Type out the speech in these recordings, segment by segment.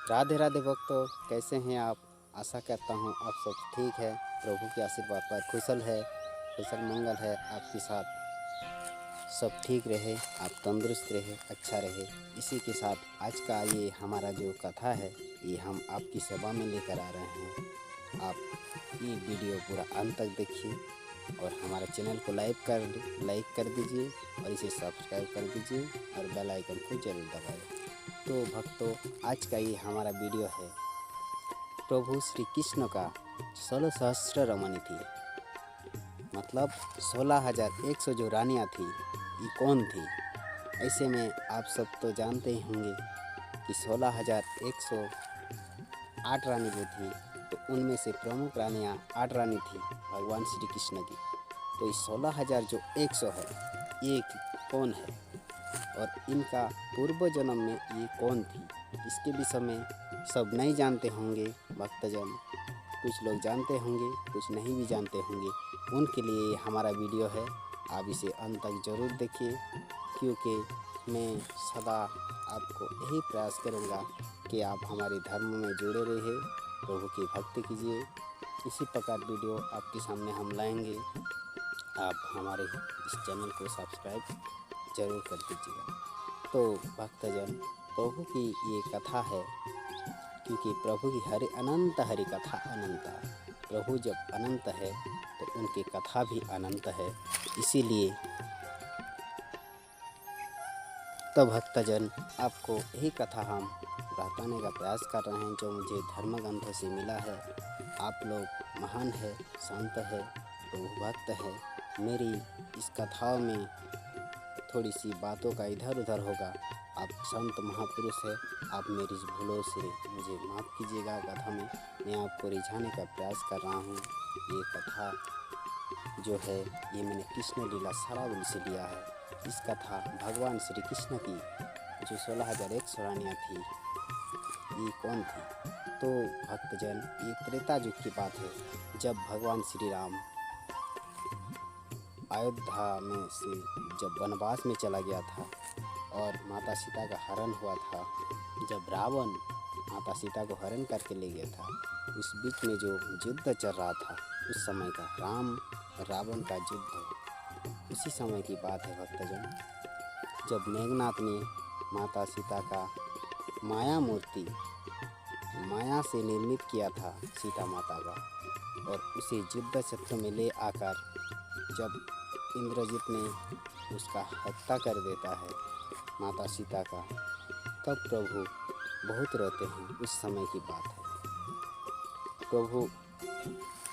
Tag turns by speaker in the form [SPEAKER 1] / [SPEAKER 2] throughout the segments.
[SPEAKER 1] राधे राधे भक्तों, कैसे हैं आप। आशा करता हूँ आप सब ठीक है। प्रभु के आशीर्वाद पर कुशल मंगल है आपके साथ। सब ठीक रहे, आप तंदुरुस्त रहे, अच्छा रहे। इसी के साथ आज का ये हमारा जो कथा है, ये हम आपकी सेवा में लेकर आ रहे हैं। आप ये वीडियो पूरा अंत तक देखिए और हमारे चैनल को लाइक कर दीजिए और इसे सब्सक्राइब कर दीजिए और बेल आइकन को जरूर दबाएं। तो भक्तों, आज का ये हमारा वीडियो है। प्रभु श्री कृष्ण का 16 सहस्त्र रमणी थी, मतलब 16,100 जो रानियाँ थी, ये कौन थी। ऐसे में आप सब तो जानते ही होंगे कि 16,108 रानी जो थी, तो उनमें से प्रमुख रानियाँ 8 रानी थी भगवान श्री कृष्ण की। तो इस 16,000 जो 100 है, ये कौन है और इनका पूर्व जन्म में ये कौन थी, इसके विषय में सब नहीं जानते होंगे भक्तजन। कुछ लोग जानते होंगे, कुछ नहीं भी जानते होंगे। उनके लिए ये हमारा वीडियो है। आप इसे अंत तक ज़रूर देखिए, क्योंकि मैं सदा आपको यही प्रयास करूँगा कि आप हमारे धर्म में जुड़े रहिए, प्रभु की भक्ति कीजिए। इसी प्रकार वीडियो आपके सामने हम लाएंगे। आप हमारे इस चैनल को सब्सक्राइब जरूर कर दीजिएगा। तो भक्तजन, प्रभु की ये कथा है, क्योंकि प्रभु की हरि कथा अनंत है। प्रभु जब अनंत है तो उनकी कथा भी अनंत है। इसीलिए तो भक्तजन, आपको यही कथा हम बताने का प्रयास कर रहे हैं, जो मुझे धर्म ग्रंथों से मिला है। आप लोग महान है, संत है, प्रभु भक्त है। मेरी इस कथाओं में थोड़ी सी बातों का इधर उधर होगा। आप संत महापुरुष है, आप मेरी भूलों से मुझे माफ़ कीजिएगा। कथा में मैं आपको रिझाने का प्रयास कर रहा हूँ। ये कथा जो है, ये मैंने कृष्ण लीला सारावली से लिया है। इस कथा भगवान श्री कृष्ण की जो 16,100 रानियाँ थी, ये कौन थी। तो भक्तजन, ये त्रेता युग की बात है, जब भगवान श्री राम अयोध्या में से जब वनवास में चला गया था और माता सीता का हरण हुआ था। जब रावण माता सीता को हरण करके ले गया था, उस बीच में जो युद्ध चल रहा था, उस समय का राम रावण का युद्ध, उसी समय की बात है भक्तजन। जब मेघनाथ ने माता सीता का माया से निर्मित किया था सीता माता का, और उसे युद्ध क्षेत्र में ले आकर जब इंद्रजित ने उसका हत्या कर देता है माता सीता का, तब प्रभु बहुत रोते हैं। उस समय की बात है। प्रभु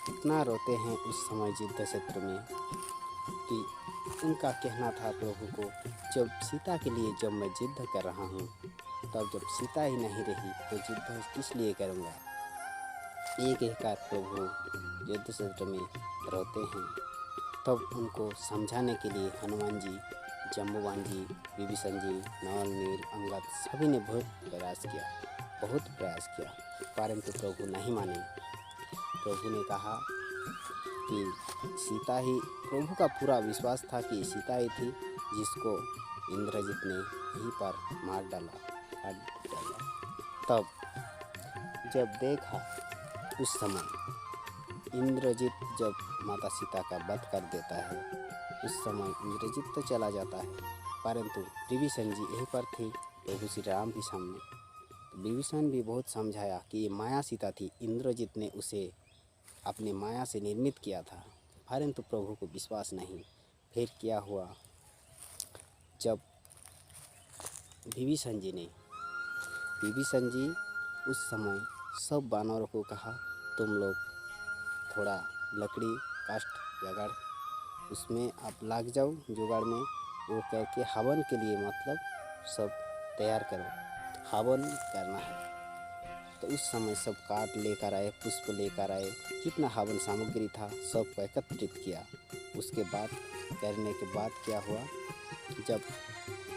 [SPEAKER 1] इतना रोते हैं उस समय युद्ध क्षेत्र में कि उनका कहना था प्रभु को, जब सीता के लिए जब मैं युद्ध कर रहा हूँ, तब जब सीता ही नहीं रही तो युद्ध किस लिए करूँगा। एक प्रभु युद्ध क्षेत्र में रोते हैं। तब उनको समझाने के लिए हनुमान जी, जम्बुवान जी, विभीषण जी, नवल नील, अंगद सभी ने बहुत प्रयास किया, परंतु प्रभु नहीं माने। प्रभु ने कहा कि सीता ही, प्रभु का पूरा विश्वास था कि सीता ही थी, जिसको इंद्रजित ने यहीं पर काट डाला। तब जब देखा, उस समय इंद्रजित जब माता सीता का वध कर देता है, उस समय इंद्रजित तो चला जाता है, परंतु विभीषण जी यहीं पर थे प्रभु श्री राम के सामने। तो विभीषण भी बहुत समझाया कि ये माया सीता थी, इंद्रजित ने उसे अपने माया से निर्मित किया था, परंतु प्रभु को विश्वास नहीं। फिर क्या हुआ, जब विभीषण जी उस समय सब वानरों को कहा, तुम लोग थोड़ा लकड़ी काष्ठ जगाड़, उसमें आप लग जाओ जुगाड़ में, वो करके हवन के लिए मतलब सब तैयार करो, हवन करना है। तो उस समय सब काट लेकर आए, पुष्प लेकर आए, जितना हवन सामग्री था सबको एकत्रित किया। उसके बाद करने के बाद क्या हुआ, जब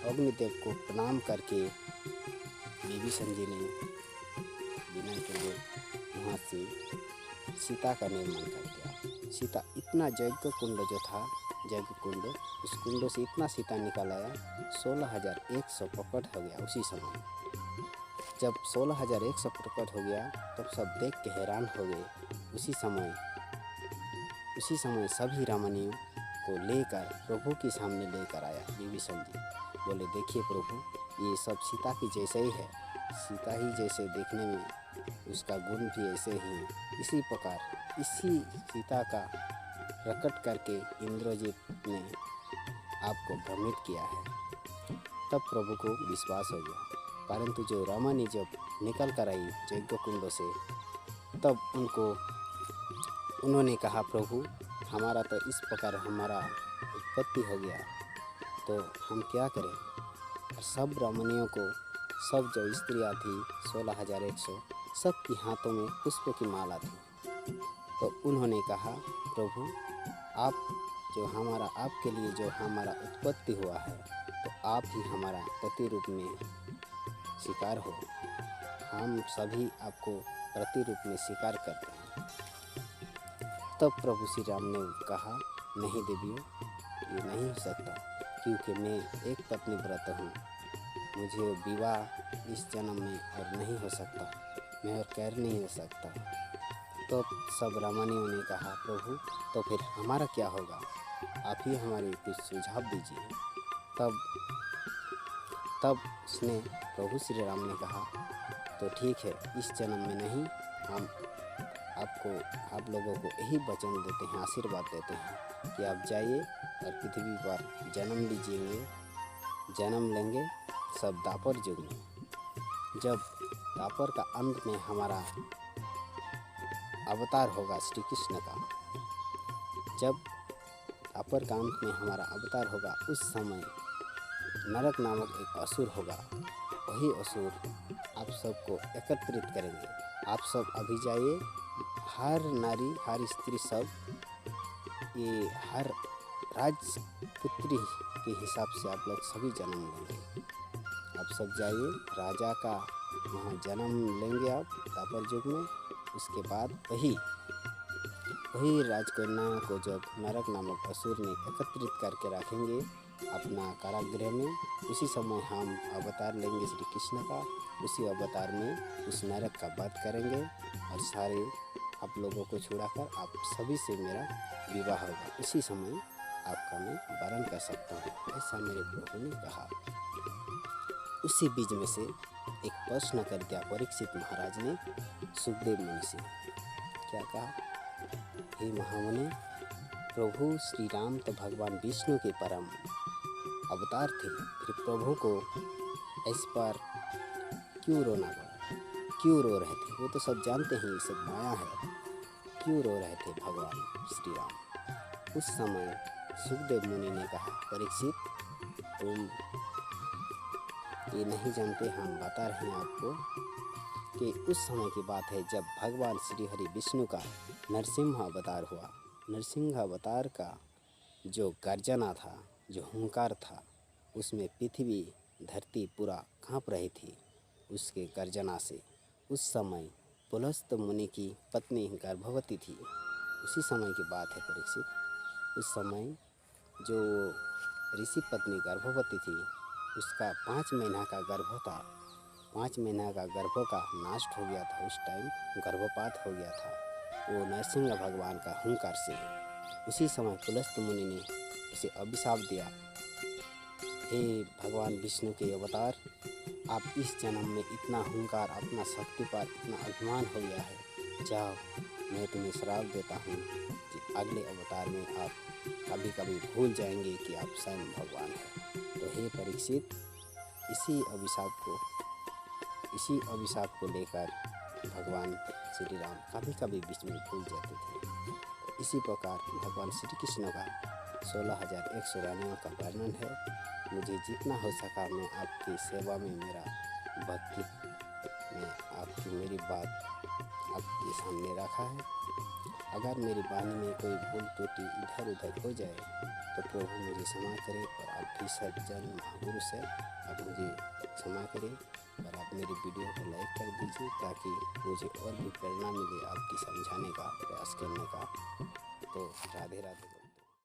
[SPEAKER 1] अग्निदेव को प्रणाम करके विभीषण जी ने विनय के लिए वहाँ से सीता का निर्माण कर दिया। सीता इतना यज्ञ कुंड जो था, उस कुंडों से इतना सीता निकल आया, 16,100 प्रकट हो गया उसी समय। जब 16,100 प्रकट हो गया तब सब देख के हैरान हो गए। उसी समय सभी रामनियों को लेकर प्रभु के सामने लेकर आया विभीषण जी। बोले, देखिए प्रभु, ये सब सीता की जैसे ही है, सीता ही जैसे देखने में, उसका गुण भी ऐसे ही है। इसी प्रकार इसी सीता का प्रकट करके इंद्रजीत ने आपको भ्रमित किया है। तब प्रभु को विश्वास हो गया। परंतु जो रामानी जब निकल कर आई यज्ञ कुंड से, तब उन्होंने कहा, प्रभु हमारा तो इस प्रकार हमारा उत्पत्ति हो गया, तो हम क्या करें। और सब रामनियों को, सब जो स्त्रियाँ थी 16,100, सबके हाथों में पुष्प की माला थी। तो उन्होंने कहा, प्रभु आपके लिए जो हमारा उत्पत्ति हुआ है, तो आप ही हमारा पति रूप में स्वीकार हो। हम सभी आपको पति रूप में स्वीकार करते हैं। तब प्रभु श्री राम ने कहा, नहीं देवियों, ये नहीं हो सकता, क्योंकि मैं एक पत्नी व्रत हूँ। मुझे विवाह इस जन्म में और नहीं हो सकता, मैं और कर नहीं हो सकता। तो सब रामानियों ने कहा, प्रभु तो फिर हमारा क्या होगा, आप ही हमारे कुछ सुझाव दीजिए। तब उसने, प्रभु श्री राम ने कहा, तो ठीक है, इस जन्म में नहीं, हम आप लोगों को यही वचन देते हैं, आशीर्वाद देते हैं कि आप जाइए और पृथ्वी पर जन्म लेंगे सब द्वापर युग में। जब द्वापर का अंत में हमारा अवतार होगा श्री कृष्ण का, जब द्वापर का अंत में हमारा अवतार होगा, उस समय नरक नामक एक असुर होगा। वही असुर आप सबको एकत्रित करेंगे। आप सब अभी जाइए, हर नारी, हर स्त्री, सब ये हर राजपुत्री के हिसाब से आप लोग सभी जन्म लेंगे। आप सब जाइए, राजा का वहाँ जन्म लेंगे आप द्वापर युग में। उसके बाद वही राजकन्याओं को जब नरक नामक असुर ने एकत्रित करके रखेंगे अपना कारागृह में, उसी समय हम अवतार लेंगे श्री कृष्ण का। उसी अवतार में उस नरक का वध करेंगे और सारे आप लोगों को छुड़ाकर आप सभी से मेरा विवाह होगा। इसी समय आपका मैं वरण कर सकता हूँ, ऐसा मेरे प्रभु ने कहा। उसी बीच में से एक प्रश्न कर दिया परीक्षित महाराज ने सुखदेव मुनि से। क्या कहा, हे महामुनि, प्रभु श्री राम तो भगवान विष्णु के परम अवतार थे, फिर प्रभु को इस पर क्यों रोना पड़ा, क्यों रो रहे थे। वो तो सब जानते हैं ये सब माया है, क्यों रो रहे थे भगवान श्री राम। उस समय सुखदेव मुनि ने कहा, परीक्षित तुम ये नहीं जानते, हम बता रहे हैं आपको कि उस समय की बात है जब भगवान श्री हरि विष्णु का नरसिंह अवतार हुआ। नरसिंह अवतार का जो गर्जना था, जो हुंकार था, उसमें पृथ्वी धरती पूरा काँप रही थी उसके गर्जना से। उस समय पुलस्त मुनि की पत्नी गर्भवती थी। उसी समय की बात है परीक्षित। उस समय जो ऋषि पत्नी गर्भवती थी, उसका 5 महीना का गर्भ था। 5 महीना का गर्भ का नष्ट हो गया था। उस टाइम गर्भपात हो गया था वो नरसिंह भगवान का हुंकार से। उसी समय पुलस्त मुनि ने उसे अभिशाप दिया, हे भगवान विष्णु के अवतार, आप इस जन्म में इतना हुंकार, अपना शक्ति पर इतना अभिमान हो गया है, जाओ मैं तुम्हें श्राप देता हूँ कि अगले अवतार में आप कभी कभी भूल जाएंगे कि आप स्वयं भगवान हैं। तो हे परीक्षित, इसी अभिशाप को लेकर भगवान श्री राम कभी कभी बीच में भूल जाते थे। तो इसी प्रकार भगवान श्री कृष्ण का 16,100 रानियों का वर्णन है। मुझे जितना हो सका मैं आपकी सेवा में, मेरा भक्ति में आपकी मेरी बात आपके सामने रखा है। अगर मेरी वाणी में कोई भूल त्रुटि इधर उधर हो जाए तो प्रभु मुझे क्षमा करें, और आप भी सज्जन महापुरुष है, आप मुझे क्षमा करें और आप मेरी वीडियो को लाइक कर दीजिए ताकि मुझे और भी प्रेरणा मिले आपकी समझाने का प्रयास करने का। तो राधे राधे।